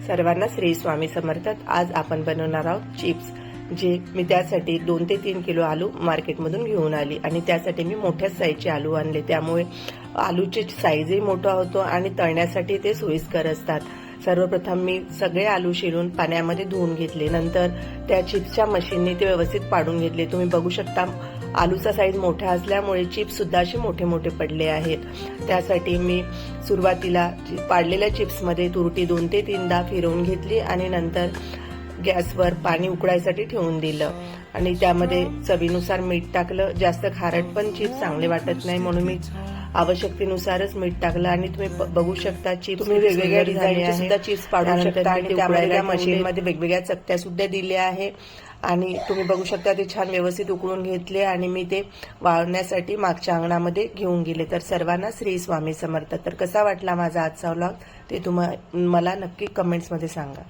सर्वांना श्री स्वामी समर्थात. आज आपण बनवणार आहोत चिप्स, जे मी त्यासाठी 2 ते 3 किलो आलू मार्केटमधून घेऊन आली आणि त्यासाठी मी मोठ्या साईजचे आलू आणले. त्यामुळे आलूची साईजही मोठा होतो आणि तळण्यासाठी ते सोयीस्कर असतात. सर्वप्रथम मी सगळे आलू शिलून पाण्यामध्ये धुवून घेतले. नंतर त्या चिप्सच्या मशीनने ते व्यवस्थित पाडून घेतले. तुम्ही बघू शकता आलूचा साईज मोठा असल्यामुळे चिप्स सुद्धा असे मोठे मोठे पडले आहेत. त्यासाठी मी सुरुवातीला पाडलेल्या चिप्समध्ये तुरटी 2 ते 3दा फिरवून घेतली आणि नंतर गॅसवर पाणी उकळायसाठी ठेवून दिलं आणि त्यामध्ये चवीनुसार मीठ टाकलं. जास्त खारट पण चिप्स चांगले वाटत नाही, म्हणून मी आवश्यकतेनुसारच मीठ टाकलं. आणि तुम्ही बघू शकता चिप्स तुम्ही वेगवेगळ्या डिझाईनचे सुद्धा चिप्स पाडू शकता आणि त्यामध्ये त्या मशीनमध्ये वेगवेगळ्या चकत्या सुद्धा दिल्या आहे. आणि तुम्ही बघू शकता ते छान व्यवस्थित उकळून घेतले आणि मी ते वाळवण्यासाठी मागच्या अंगणामध्ये घेऊन गेले. तर सर्वांना श्री स्वामी समर्थ. तर कसा वाटला माझा आजचा व्लॉग ते मला नक्की कमेंट्समध्ये सांगा.